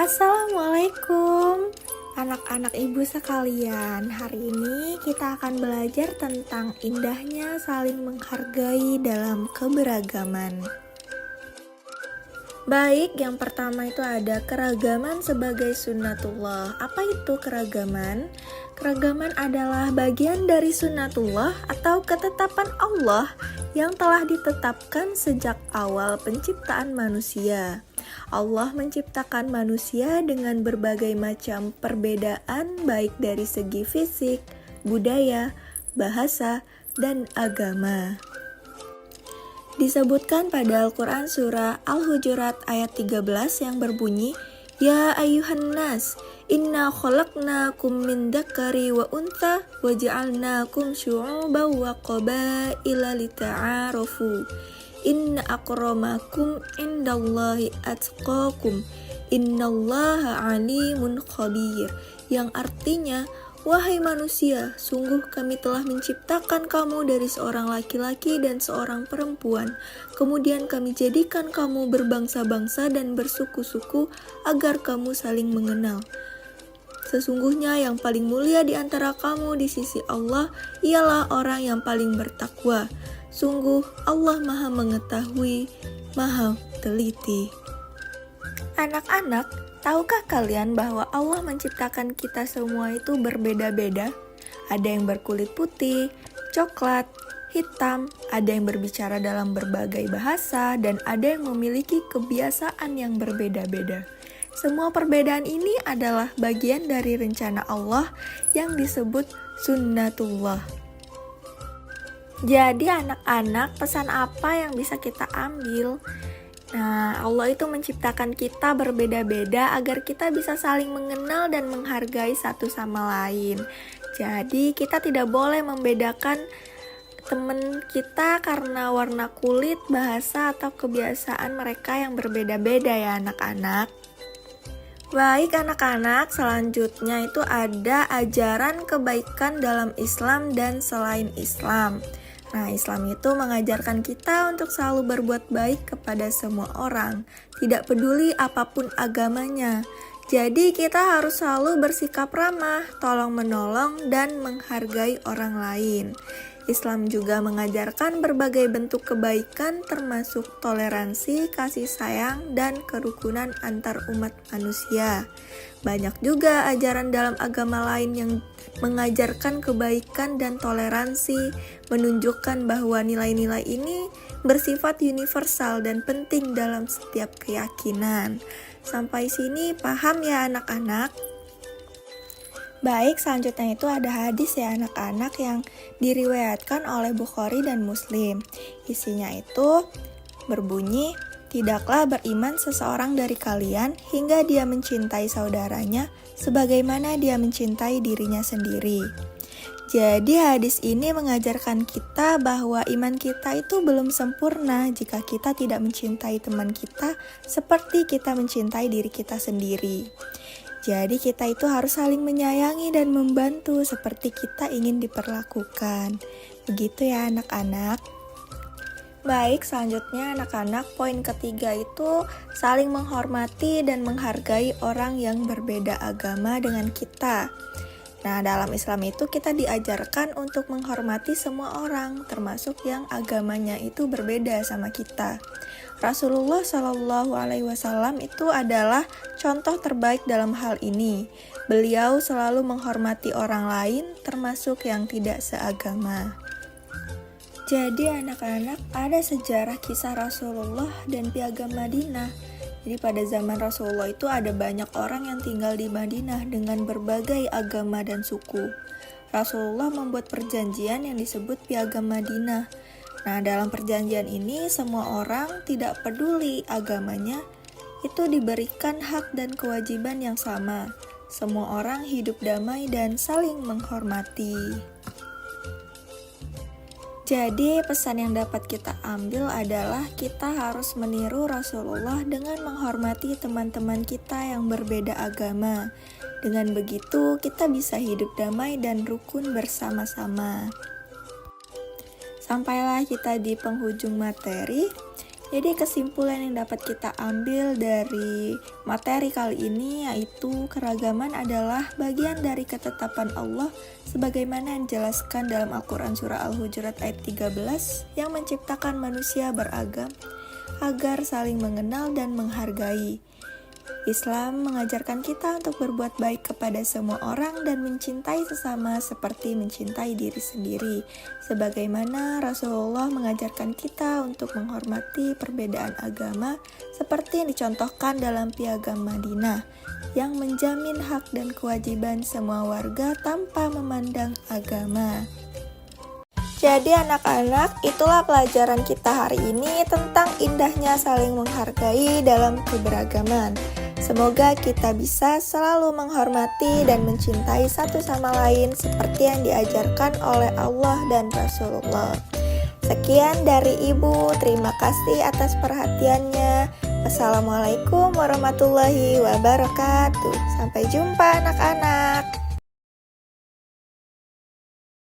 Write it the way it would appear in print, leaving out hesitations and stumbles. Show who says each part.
Speaker 1: Assalamualaikum anak-anak ibu sekalian. Hari ini kita akan belajar tentang indahnya saling menghargai dalam keberagaman. Baik, yang pertama itu ada keragaman sebagai sunnatullah. Apa itu keragaman? Keragaman adalah bagian dari sunnatullah atau ketetapan Allah yang telah ditetapkan sejak awal penciptaan manusia. Allah menciptakan manusia dengan berbagai macam perbedaan baik dari segi fisik, budaya, bahasa, dan agama. Disebutkan pada Al-Quran surah Al-Hujurat ayat 13 yang berbunyi, Ya ayuhan nas, inna khalaqnakum min dzakari wa untha wa ja'alnakum syu'uban wa qabaila lita'arafu. Inna akramakum indallahi atqakum. Innallaha alimun khabir. Yang artinya, wahai manusia, sungguh kami telah menciptakan kamu dari seorang laki-laki dan seorang perempuan. Kemudian kami jadikan kamu berbangsa-bangsa dan bersuku-suku agar kamu saling mengenal. Sesungguhnya yang paling mulia di antara kamu di sisi Allah ialah orang yang paling bertakwa. Sungguh Allah Maha Mengetahui, Maha Teliti. Anak-anak, tahukah kalian bahwa Allah menciptakan kita semua itu berbeda-beda? Ada yang berkulit putih, coklat, hitam, ada yang berbicara dalam berbagai bahasa, dan ada yang memiliki kebiasaan yang berbeda-beda. Semua perbedaan ini adalah bagian dari rencana Allah yang disebut sunnatullah. Jadi anak-anak, pesan apa yang bisa kita ambil? Nah, Allah itu menciptakan kita berbeda-beda agar kita bisa saling mengenal dan menghargai satu sama lain. Jadi kita tidak boleh membedakan teman kita karena warna kulit, bahasa, atau kebiasaan mereka yang berbeda-beda ya anak-anak. Baik anak-anak, selanjutnya itu ada ajaran kebaikan dalam Islam dan selain Islam. Nah, Islam itu mengajarkan kita untuk selalu berbuat baik kepada semua orang, tidak peduli apapun agamanya. Jadi kita harus selalu bersikap ramah, tolong-menolong, dan menghargai orang lain. Islam juga mengajarkan berbagai bentuk kebaikan termasuk toleransi, kasih sayang, dan kerukunan antar umat manusia. Banyak juga ajaran dalam agama lain yang mengajarkan kebaikan dan toleransi, menunjukkan bahwa nilai-nilai ini bersifat universal dan penting dalam setiap keyakinan. Sampai sini paham ya anak-anak? Baik, selanjutnya itu ada hadis ya anak-anak yang diriwayatkan oleh Bukhari dan Muslim. Isinya itu berbunyi, tidaklah beriman seseorang dari kalian hingga dia mencintai saudaranya sebagaimana dia mencintai dirinya sendiri. Jadi hadis ini mengajarkan kita bahwa iman kita itu belum sempurna jika kita tidak mencintai teman kita seperti kita mencintai diri kita sendiri. Jadi kita itu harus saling menyayangi dan membantu seperti kita ingin diperlakukan. Begitu ya anak-anak. Baik, selanjutnya anak-anak, poin ketiga itu saling menghormati dan menghargai orang yang berbeda agama dengan kita. Nah, dalam Islam itu kita diajarkan untuk menghormati semua orang, termasuk yang agamanya itu berbeda sama kita. Rasulullah Shallallahu Alaihi Wasallam itu adalah contoh terbaik dalam hal ini. Beliau selalu menghormati orang lain, termasuk yang tidak seagama. Jadi anak-anak, ada sejarah kisah Rasulullah dan Piagam Madinah. Jadi pada zaman Rasulullah itu ada banyak orang yang tinggal di Madinah dengan berbagai agama dan suku. Rasulullah membuat perjanjian yang disebut Piagam Madinah. Nah, dalam perjanjian ini semua orang, tidak peduli agamanya, itu diberikan hak dan kewajiban yang sama. Semua orang hidup damai dan saling menghormati. Jadi pesan yang dapat kita ambil adalah kita harus meniru Rasulullah dengan menghormati teman-teman kita yang berbeda agama. Dengan begitu kita bisa hidup damai dan rukun bersama-sama. Sampailah kita di penghujung materi. Jadi kesimpulan yang dapat kita ambil dari materi kali ini yaitu keragaman adalah bagian dari ketetapan Allah sebagaimana yang dijelaskan dalam Al-Quran Surah Al-Hujurat ayat 13 yang menciptakan manusia beragam agar saling mengenal dan menghargai. Islam mengajarkan kita untuk berbuat baik kepada semua orang dan mencintai sesama seperti mencintai diri sendiri. Sebagaimana Rasulullah mengajarkan kita untuk menghormati perbedaan agama seperti yang dicontohkan dalam Piagam Madinah yang menjamin hak dan kewajiban semua warga tanpa memandang agama. Jadi anak-anak, itulah pelajaran kita hari ini tentang indahnya saling menghargai dalam keberagaman. Semoga kita bisa selalu menghormati dan mencintai satu sama lain seperti yang diajarkan oleh Allah dan Rasulullah. Sekian dari Ibu, terima kasih atas perhatiannya. Wassalamualaikum warahmatullahi wabarakatuh. Sampai jumpa anak-anak.